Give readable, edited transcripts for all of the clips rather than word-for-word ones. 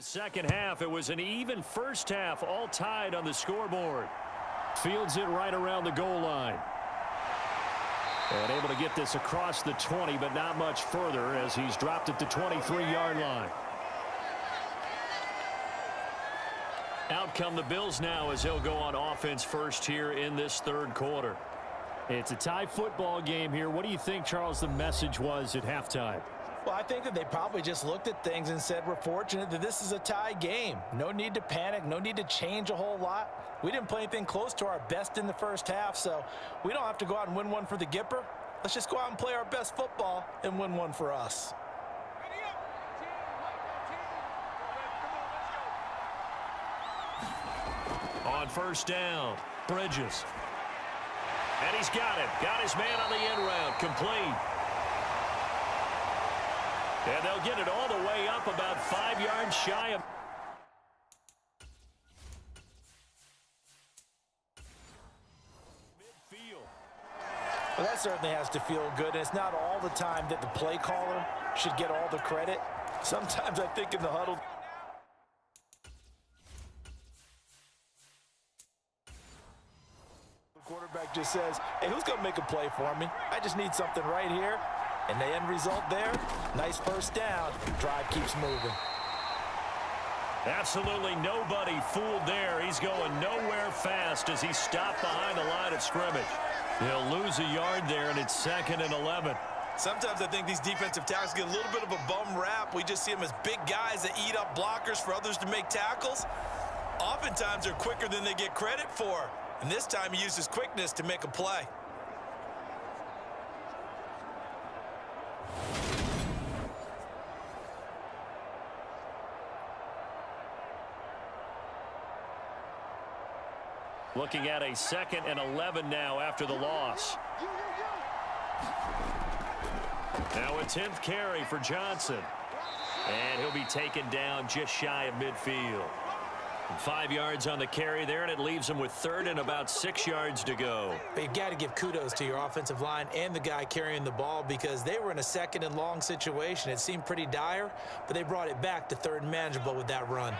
the second half. It was an even first half, all tied on the scoreboard. Fields it right around the goal line. And able to get this across the 20, but not much further as he's dropped it to 23-yard line. Out come the Bills now as he'll go on offense first here in this third quarter. It's a tie football game here. What do you think, Charles, the message was at halftime? Well, I think that they probably just looked at things and said, we're fortunate that this is a tie game. No need to panic. No need to change a whole lot. We didn't play anything close to our best in the first half, so we don't have to go out and win one for the Gipper. Let's just go out and play our best football and win one for us. On first down, Bridges. And he's got it. Got his man on the end route. Complete. And they'll get it all the way up about 5 yards shy of midfield. Well, that certainly has to feel good. And it's not all the time that the play caller should get all the credit. Sometimes I think in the huddle, the quarterback just says, hey, who's going to make a play for me? I just need something right here. And the end result there, nice first down. Drive keeps moving. Absolutely nobody fooled there. He's going nowhere fast as he stopped behind the line of scrimmage. He'll lose a yard there, and it's 2nd and 11. Sometimes I think these defensive tackles get a little bit of a bum rap. We just see them as big guys that eat up blockers for others to make tackles. Oftentimes they're quicker than they get credit for. And this time he used his quickness to make a play. Looking at a 2nd and 11 now after the loss. Now a 10th carry for Johnson. And he'll be taken down just shy of midfield. 5 yards on the carry there, and it leaves him with 3rd and about 6 yards to go. But you got to give kudos to your offensive line and the guy carrying the ball because they were in a 2nd and long situation. It seemed pretty dire, but they brought it back to 3rd and manageable with that run.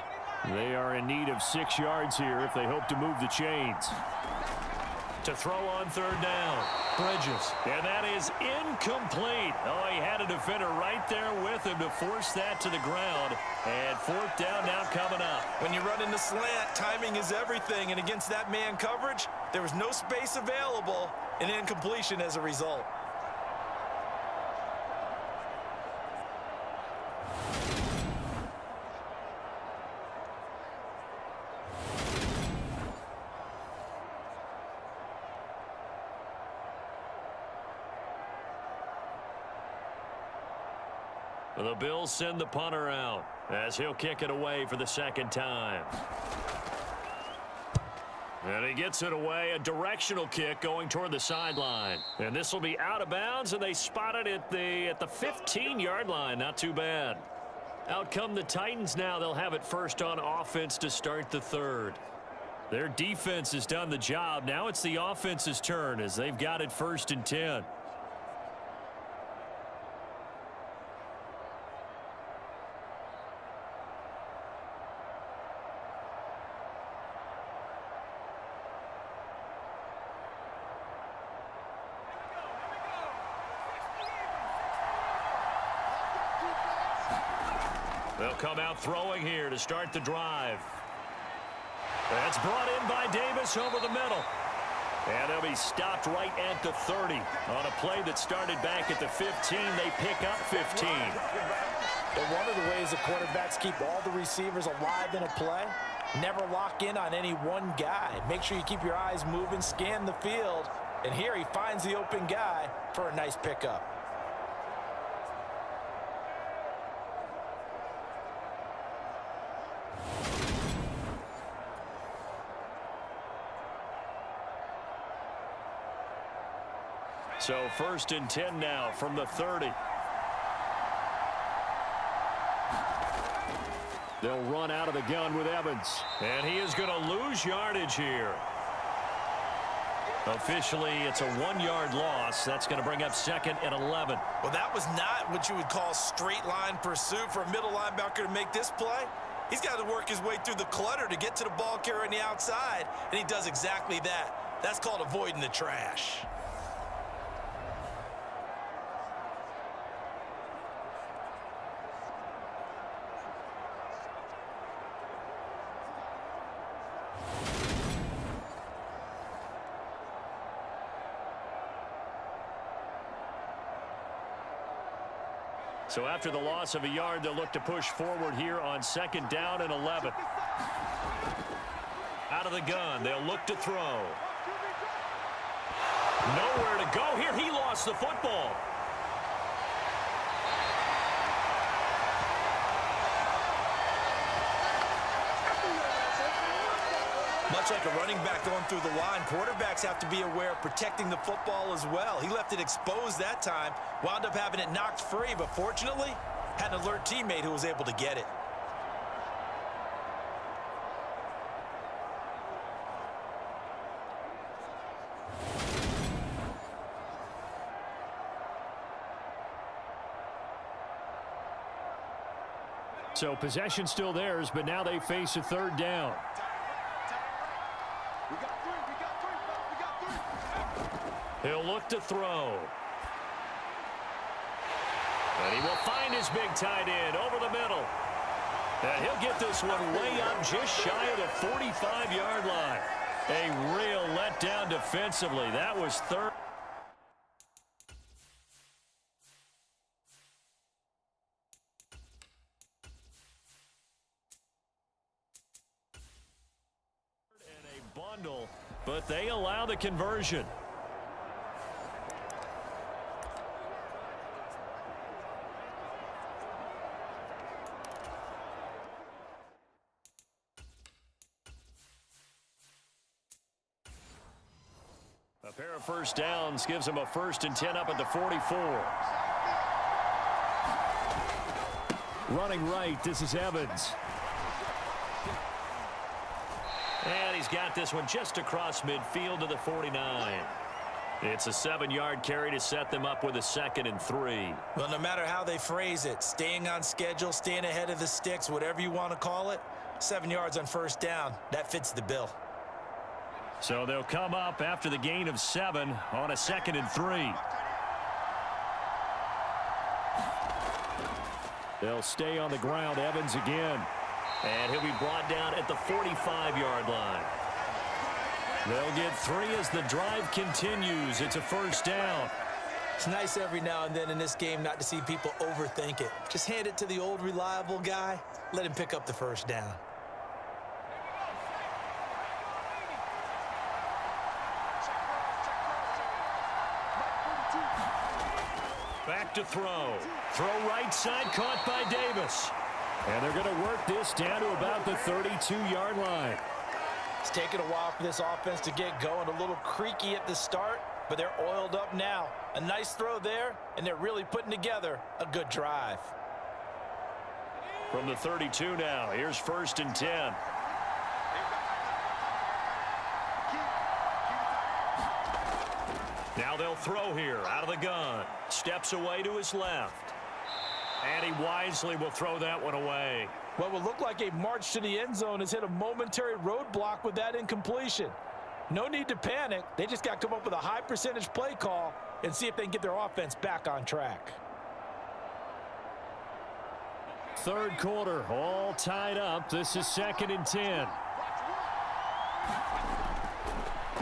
They are in need of 6 yards here if they hope to move the chains. To throw on 3rd down, Bridges. And that is incomplete. Oh, he had a defender right there with him to force that to the ground. And 4th down now coming up. When you run in the slant, timing is everything. And against that man coverage, there was no space available, and incompletion as a result. The Bills send the punter out as he'll kick it away for the 2nd time. And he gets it away, a directional kick going toward the sideline. And this will be out of bounds, and they spot it at the 15-yard line. Not too bad. Out come the Titans now. They'll have it first on offense to start the 3rd. Their defense has done the job. Now it's the offense's turn as they've got it 1st and 10. They'll come out throwing here to start the drive. That's brought in by Davis over the middle. And they'll be stopped right at the 30. On a play that started back at the 15, they pick up 15. But one of the ways the quarterbacks keep all the receivers alive in a play, never lock in on any one guy. Make sure you keep your eyes moving, scan the field. And here he finds the open guy for a nice pickup. So 1st and 10 now from the 30. They'll run out of the gun with Evans. And he is going to lose yardage here. Officially, it's a 1-yard loss. That's going to bring up 2nd and 11. Well, that was not what you would call straight line pursuit for a middle linebacker to make this play. He's got to work his way through the clutter to get to the ball carrier on the outside, and he does exactly that. That's called avoiding the trash. So after the loss of a yard, they'll look to push forward here on 2nd down and 11. Out of the gun, they'll look to throw. Nowhere to go here. He lost the football. Much like a running back going through the line, quarterbacks have to be aware of protecting the football as well. He left it exposed that time, wound up having it knocked free, but fortunately, had an alert teammate who was able to get it. So possession still theirs, but now they face a 3rd down. He'll look to throw. And he will find his big tight end over the middle. And he'll get this one way up just shy of the 45-yard line. A real letdown defensively. That was 3rd. And a bundle, but they allow the conversion. A pair of first downs gives them a 1st and 10 up at the 44. Running right, this is Evans. And he's got this one just across midfield to the 49. It's a 7-yard carry to set them up with a 2nd and 3. Well, no matter how they phrase it, staying on schedule, staying ahead of the sticks, whatever you want to call it, 7 yards on 1st down, that fits the bill. So they'll come up after the gain of 7 on a 2nd and 3. They'll stay on the ground, Evans again. And he'll be brought down at the 45-yard line. They'll get 3 as the drive continues. It's a 1st down. It's nice every now and then in this game not to see people overthink it. Just hand it to the old reliable guy. Let him pick up the 1st down. Back to throw. Throw right side, caught by Davis. And they're going to work this down to about the 32-yard line. It's taken a while for this offense to get going. A little creaky at the start, but they're oiled up now. A nice throw there, and they're really putting together a good drive. From the 32 now, here's 1st and 10. Now they'll throw here out of the gun. Steps away to his left. And he wisely will throw that one away. What will look like a march to the end zone has hit a momentary roadblock with that incompletion. No need to panic. They just got to come up with a high percentage play call and see if they can get their offense back on track. 3rd quarter, all tied up. This is 2nd and 10.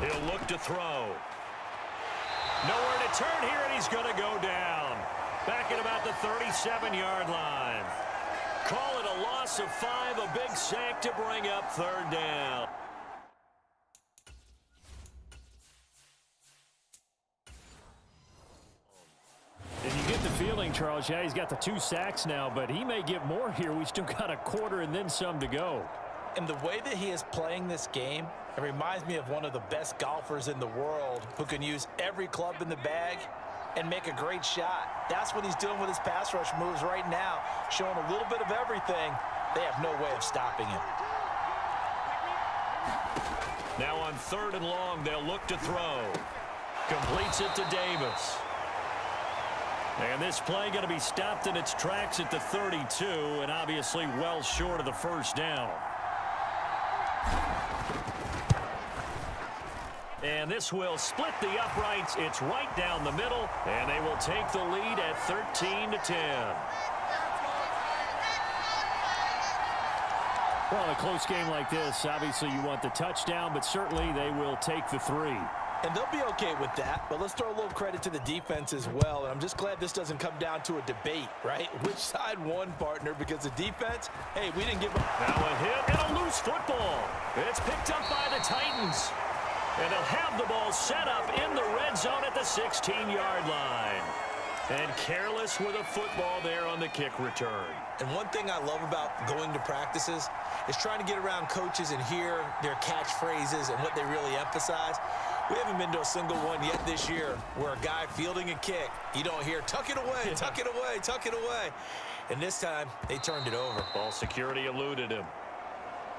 He'll look to throw. Nowhere to turn here, and he's going to go down. Back at about the 37-yard line. Call it a loss of 5, a big sack to bring up 3rd down. And you get the feeling, Charles, yeah, he's got the 2 sacks now, but he may get more here. We still got a quarter and then some to go. And the way that he is playing this game, it reminds me of one of the best golfers in the world who can use every club in the bag and make a great shot. That's what he's doing with his pass rush moves right now, showing a little bit of everything. They have no way of stopping him. Now on 3rd and long, they'll look to throw. Completes it to Davis. And this play going to be stopped in its tracks at the 32, and obviously well short of the first down. And this will split the uprights. It's right down the middle, and they will take the lead at 13-10. Well, in a close game like this, obviously you want the touchdown, but certainly they will take the 3. And they'll be okay with that, but let's throw a little credit to the defense as well. And I'm just glad this doesn't come down to a debate, right? Which side won, partner? Because the defense, hey, we didn't give up. Now a hit and a loose football. It's picked up by the Titans. And they'll have the ball set up in the red zone at the 16-yard line. And careless with a football there on the kick return. And one thing I love about going to practices is trying to get around coaches and hear their catchphrases and what they really emphasize. We haven't been to a single one yet this year where a guy fielding a kick, you don't hear, tuck it away, tuck it away, tuck it away. And this time, they turned it over. Ball security eluded him.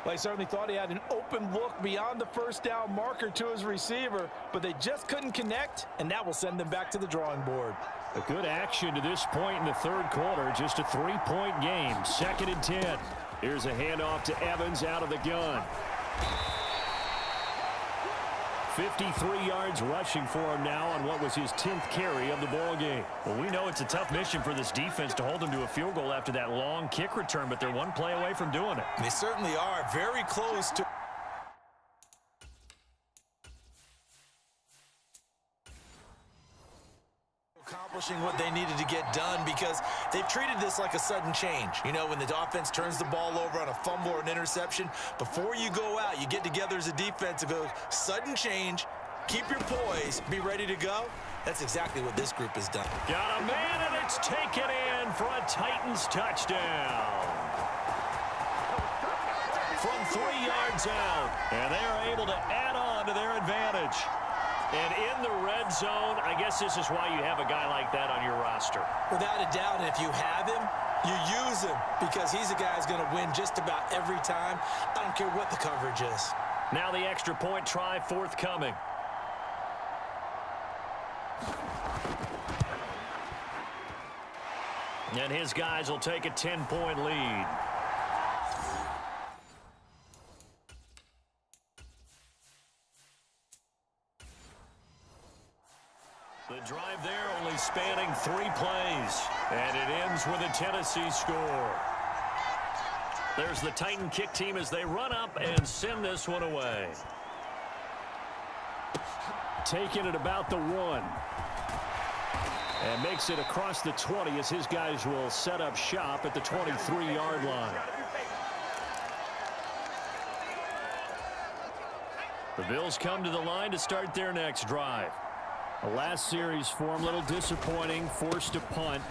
Well, he certainly thought he had an open look beyond the first down marker to his receiver, but they just couldn't connect, and that will send them back to the drawing board. A good action to this point in the third quarter. Just a 3-point game. 2nd and 10. Here's a handoff to Evans out of the gun. 53 yards rushing for him now on what was his 10th carry of the ball game. Well, we know it's a tough mission for this defense to hold them to a field goal after that long kick return, but they're one play away from doing it. They certainly are very close to accomplishing what they needed to get done, because they've treated this like a sudden change. You know, when the offense turns the ball over on a fumble or an interception, before you go out, you get together as a defense and go, sudden change, keep your poise, be ready to go. That's exactly what this group has done. Got a man, and it's taken in for a Titans touchdown. From 3 yards out, and they are able to add on to their advantage. And in the red zone, I guess this is why you have a guy like that on your roster. Without a doubt, and if you have him, you use him, because he's a guy who's going to win just about every time. I don't care what the coverage is. Now the extra point try forthcoming. And his guys will take a 10-point lead. The drive there only spanning 3 plays. And it ends with a Tennessee score. There's the Titan kick team as they run up and send this one away. Taking it about the 1. And makes it across the 20 as his guys will set up shop at the 23-yard line. The Bills come to the line to start their next drive. The last series for them, a little disappointing, forced a punt.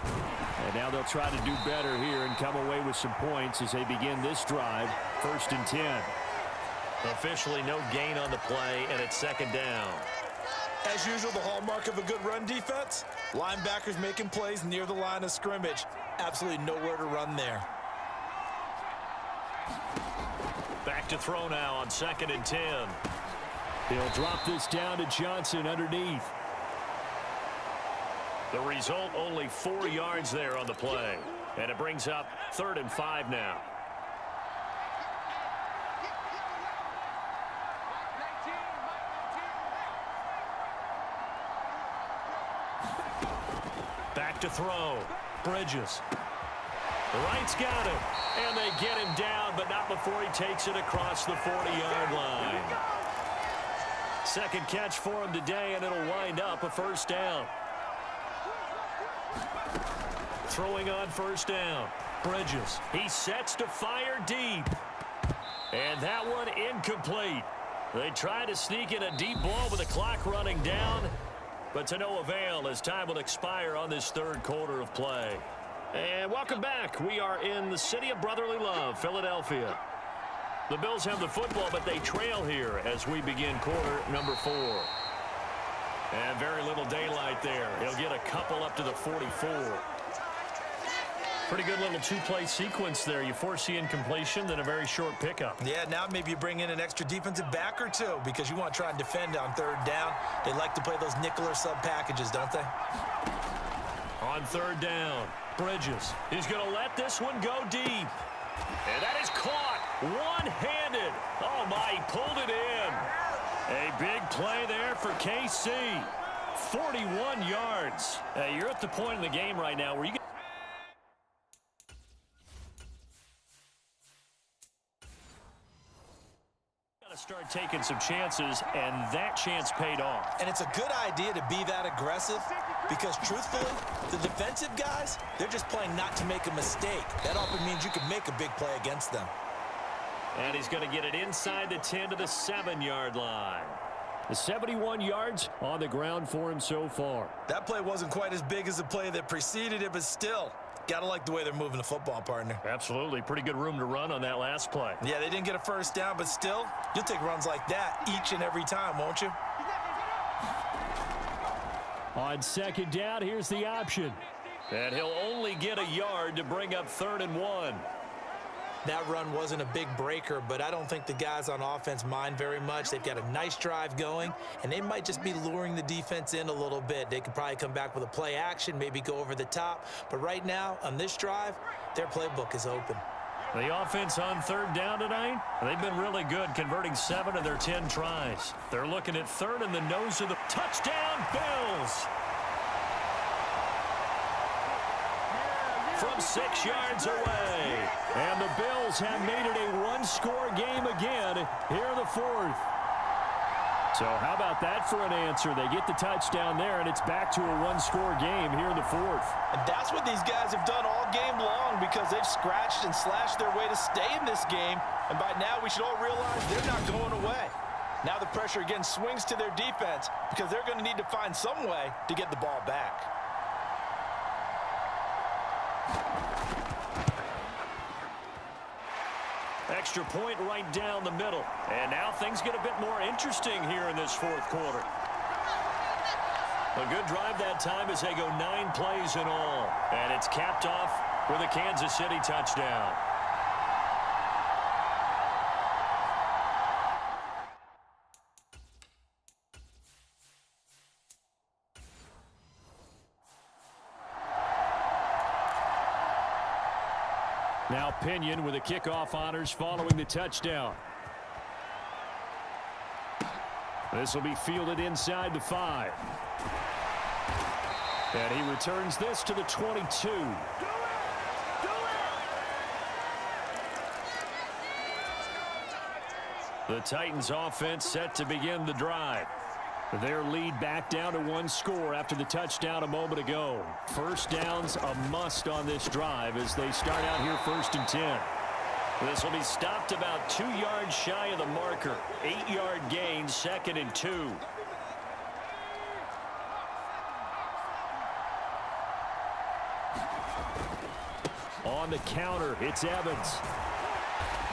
And now they'll try to do better here and come away with some points as they begin this drive. 1st and 10. Officially no gain on the play, and it's 2nd down. As usual, the hallmark of a good run defense, linebackers making plays near the line of scrimmage. Absolutely nowhere to run there. Back to throw now on 2nd and 10. He'll drop this down to Johnson underneath. The result, only 4 yards there on the play. And it brings up 3rd and 5 now. Back to throw. Bridges. The right's got him. And they get him down, but not before he takes it across the 40-yard line. 2nd catch for him today, and it'll wind up a 1st down. Throwing on 1st down. Bridges. He sets to fire deep. And that one incomplete. They try to sneak in a deep ball with the clock running down, but to no avail as time will expire on this 3rd quarter of play. And welcome back. We are in the city of brotherly love, Philadelphia. The Bills have the football, but they trail here as we begin quarter number 4. And very little daylight there. He'll get a couple up to the 44. Pretty good little 2-play sequence there. You foresee incompletion, then a very short pickup. Yeah, now maybe you bring in an extra defensive back or 2 because you want to try and defend on 3rd down. They like to play those nickel or sub packages, don't they? On third down, Bridges. He's going to let this one go deep. And that is caught one-handed. Oh, my, he pulled it in. A big play there for KC. 41 yards. You're at the point in the game right now where you got to start taking some chances, and that chance paid off. And it's a good idea to be that aggressive because, truthfully, the defensive guys, they're just playing not to make a mistake. That often means you can make a big play against them. And he's going to get it inside the 10 to the 7-yard line. The 71 yards on the ground for him so far. That play wasn't quite as big as the play that preceded it, but still, got to like the way they're moving the football, partner. Absolutely. Pretty good room to run on that last play. Yeah, they didn't get a first down, but still, you'll take runs like that each and every time, won't you? On second down, here's the option. And he'll only get a yard to bring up 3rd and 1. That run wasn't a big breaker, but I don't think the guys on offense mind very much. They've got a nice drive going, and they might just be luring the defense in a little bit. They could probably come back with a play action, maybe go over the top. But right now, on this drive, their playbook is open. The offense on 3rd down tonight, they've been really good, converting 7 of their 10 tries. They're looking at 3rd in the nose of the touchdown, Bills. From 6 yards away. And the Bills have made it a one-score game again here in the 4th. So how about that for an answer? They get the touchdown there, and it's back to a one-score game here in the 4th. And that's what these guys have done all game long because they've scratched and slashed their way to stay in this game. And by now, we should all realize they're not going away. Now the pressure again swings to their defense because they're going to need to find some way to get the ball back. Extra point right down the middle. And now things get a bit more interesting here in this 4th quarter. A good drive that time as they go 9 plays in all. And it's capped off with a Kansas City touchdown. Now Pinion with the kickoff honors following the touchdown. This will be fielded inside the 5. And he returns this to the 22. The Titans offense set to begin the drive. Their lead back down to 1 score after the touchdown a moment ago. First down's a must on this drive as they start out here 1st and 10. This will be stopped about 2 yards shy of the marker. 8-yard gain, 2nd and 2. On the counter, it's Evans.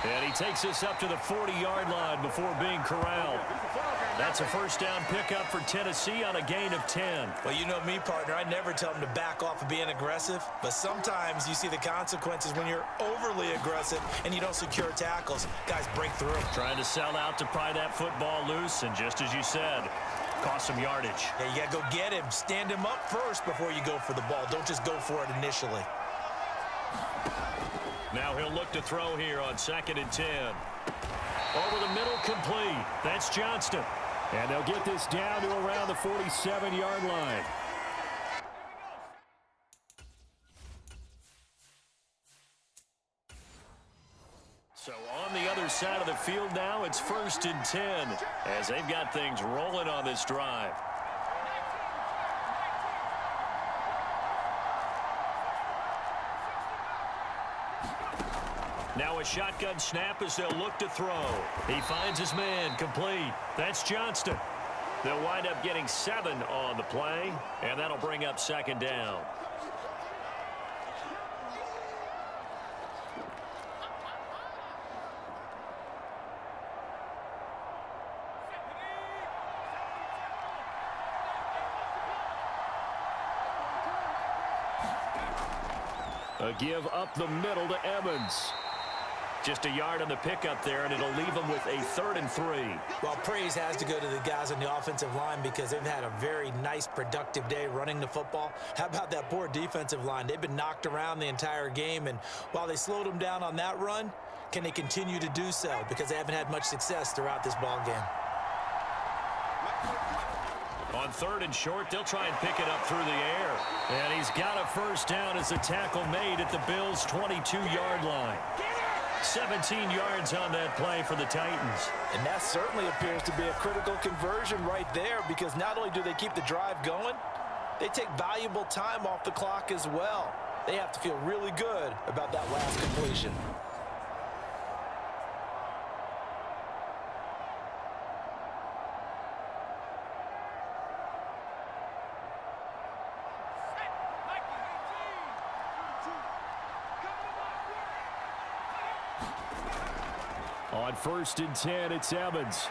And he takes this up to the 40-yard line before being corralled. That's a first down pickup for Tennessee on a gain of 10. Well, you know me, partner. I never tell them to back off of being aggressive. But sometimes you see the consequences when you're overly aggressive and you don't secure tackles. Guys break through. Trying to sell out to pry that football loose. And just as you said, cost some yardage. Yeah, you got to go get him. Stand him up first before you go for the ball. Don't just go for it initially. Now he'll look to throw here on 2nd and 10. Over the middle, complete. That's Johnston. And they'll get this down to around the 47-yard line. So on the other side of the field now, it's 1st and 10 as they've got things rolling on this drive. Now a shotgun snap as they'll look to throw. He finds his man, complete. That's Johnston. They'll wind up getting 7 on the play, and that'll bring up 2nd down. A give up the middle to Evans. Just a yard on the pickup there, and it'll leave them with a 3rd and 3. Well, praise has to go to the guys on the offensive line because they've had a very nice, productive day running the football. How about that poor defensive line? They've been knocked around the entire game, and while they slowed them down on that run, can they continue to do so? Because they haven't had much success throughout this ball game. On 3rd and short, they'll try and pick it up through the air. And he's got a first down as the tackle made at the Bills' 22-yard line. 17 yards on that play for the Titans. And that certainly appears to be a critical conversion right there because not only do they keep the drive going, they take valuable time off the clock as well. They have to feel really good about that last completion. On 1st and 10, it's Evans.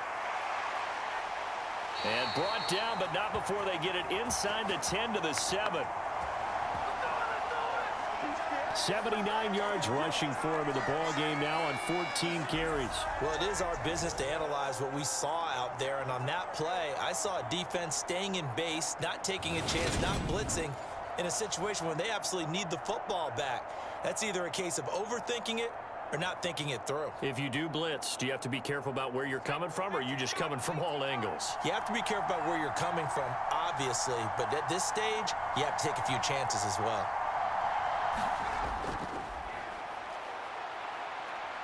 And brought down, but not before they get it inside the 10 to the 7. 79 yards rushing for him in the ball game now on 14 carries. Well, it is our business to analyze what we saw out there, and on that play, I saw a defense staying in base, not taking a chance, not blitzing in a situation when they absolutely need the football back. That's either a case of overthinking it or not thinking it through. If you do blitz, do you have to be careful about where you're coming from, or are you just coming from all angles? You have to be careful about where you're coming from, obviously, but at this stage, you have to take a few chances as well.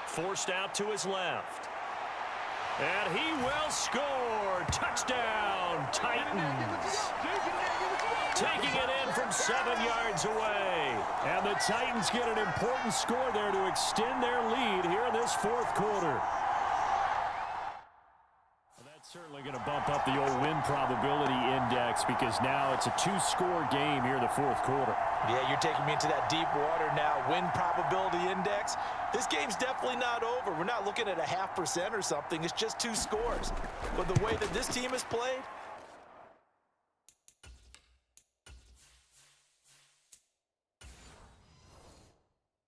Forced out to his left. And he will score. Touchdown, Titans. Taking it in from 7 yards away. And the Titans get an important score there to extend their lead here in this 4th quarter. Well, that's certainly going to bump up the old win probability index because now it's a 2-score game here in the 4th quarter. Yeah, you're taking me into that deep water now. Win probability index. This game's definitely not over. We're not looking at a 0.5% or something. It's just 2 scores. But the way that this team has played,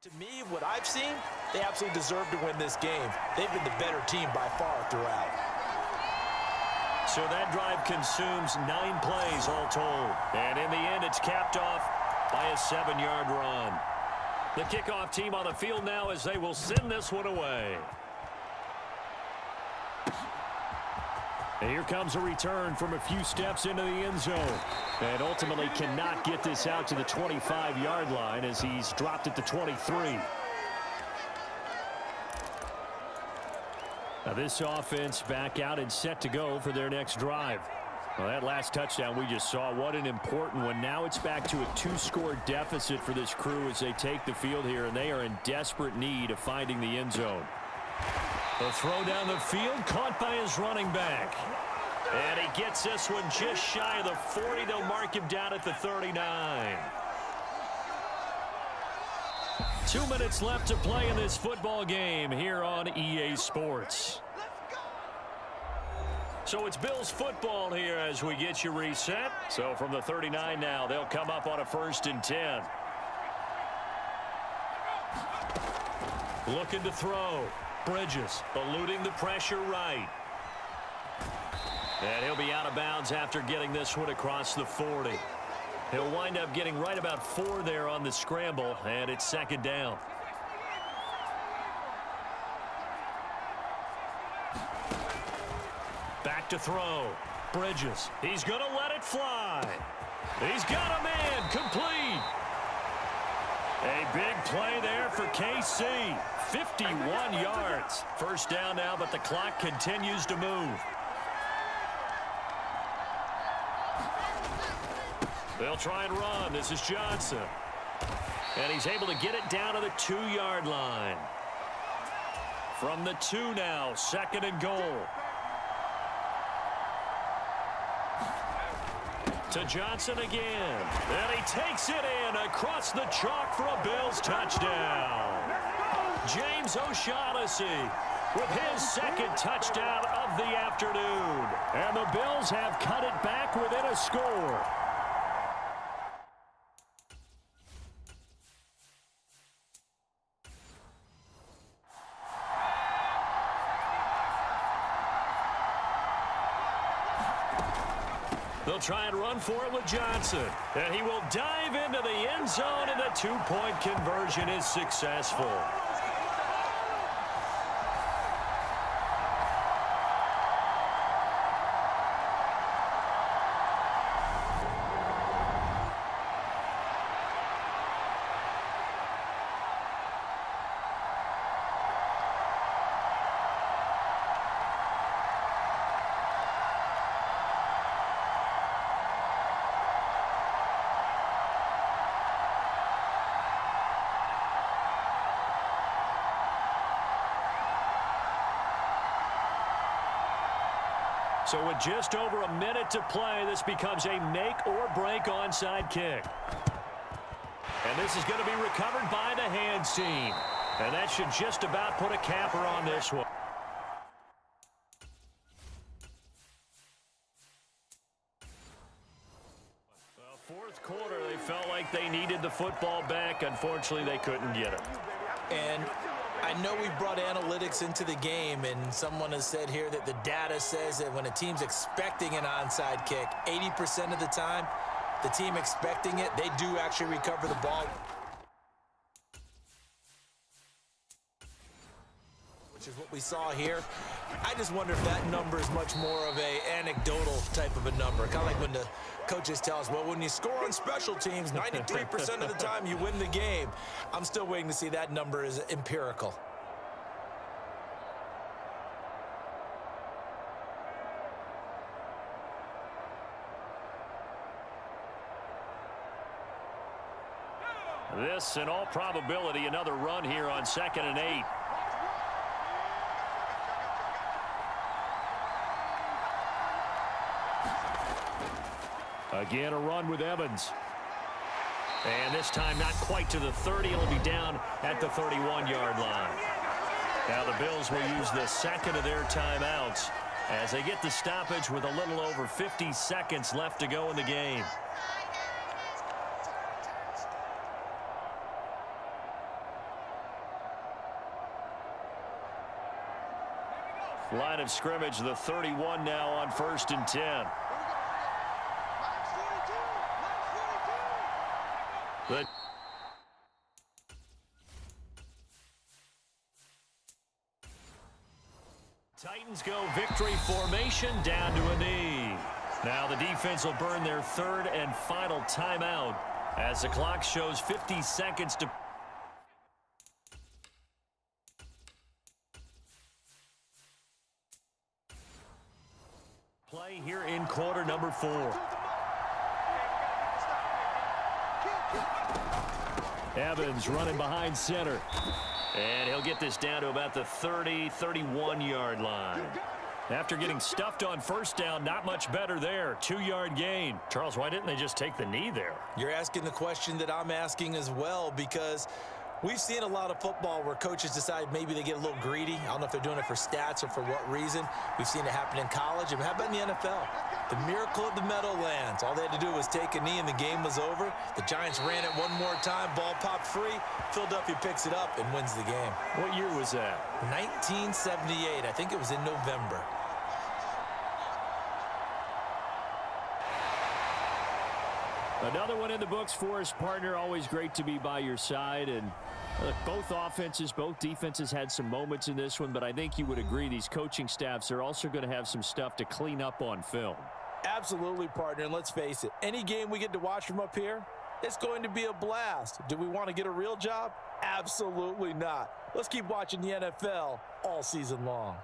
to me, what I've seen, they absolutely deserve to win this game. They've been the better team by far throughout. So that drive consumes 9 plays all told. And in the end, it's capped off by a 7-yard run. The kickoff team on the field now as they will send this one away. And here comes a return from a few steps into the end zone. And ultimately cannot get this out to the 25-yard line as he's dropped at the 23. Now this offense back out and set to go for their next drive. Well, that last touchdown we just saw, what an important one. Now it's back to a 2-score deficit for this crew as they take the field here, and they are in desperate need of finding the end zone. The throw down the field, caught by his running back. And he gets this one just shy of the 40. They'll mark him down at the 39. 2 minutes left to play in this football game here on EA Sports. So it's Bills football here as we get you reset. So from the 39 now, they'll come up on a 1st and 10. Looking to throw. Bridges eluding the pressure right. And he'll be out of bounds after getting this one across the 40. He'll wind up getting right about 4 there on the scramble, and it's 2nd down. Back to throw. Bridges. He's going to let it fly. He's got a man. Complete. A big play there for KC. 51 yards. First down now, but the clock continues to move. They'll try and run. This is Johnson. And he's able to get it down to the 2-yard line. From the 2 now, 2nd and goal. To Johnson again. And he takes it in across the chalk for a Bills touchdown. James O'Shaughnessy with his 2nd touchdown of the afternoon. And the Bills have cut it back within a score. They'll try and run for it with Johnson. And he will dive into the end zone, and the two-point conversion is successful. So with just over a minute to play, this becomes a make-or-break onside kick. And this is going to be recovered by the hands team. And that should just about put a capper on this one. Well, fourth quarter, they felt like they needed the football back. Unfortunately, they couldn't get it. And I know we've brought analytics into the game, and someone has said here that the data says that when a team's expecting an onside kick, 80% of the time, the team expecting it, they do actually recover the ball. Which is what we saw here. I just wonder if that number is much more of a anecdotal type of a number. Kind of like when the coaches tell us, well, when you score on special teams, 93% of the time you win the game. I'm still waiting to see that number is empirical. This, in all probability, another run here on 2nd and 8. Again, a run with Evans. And this time not quite to the 30. It'll be down at the 31-yard line. Now the Bills will use the second of their timeouts as they get the stoppage with a little over 50 seconds left to go in the game. Line of scrimmage, the 31 now on 1st and 10. The Titans go victory formation down to a knee. Now the defense will burn their third and final timeout as the clock shows 50 seconds to play here in quarter number 4. Evans running behind center. And he'll get this down to about the 31-yard line. After getting stuffed on first down, not much better there. 2-yard gain. Charles, why didn't they just take the knee there? You're asking the question that I'm asking as well, because we've seen a lot of football where coaches decide maybe they get a little greedy. I don't know if they're doing it for stats or for what reason. We've seen it happen in college. And how about in the NFL? The miracle of the Meadowlands. All they had to do was take a knee and the game was over. The Giants ran it one more time. Ball popped free. Philadelphia picks it up and wins the game. What year was that? 1978. I think it was in November. Another one in the books for us, partner. Always great to be by your side. And both offenses, both defenses had some moments in this one, but I think you would agree these coaching staffs are also going to have some stuff to clean up on film. Absolutely, partner. And let's face it, any game we get to watch from up here, it's going to be a blast. Do we want to get a real job? Absolutely not. Let's keep watching the NFL all season long.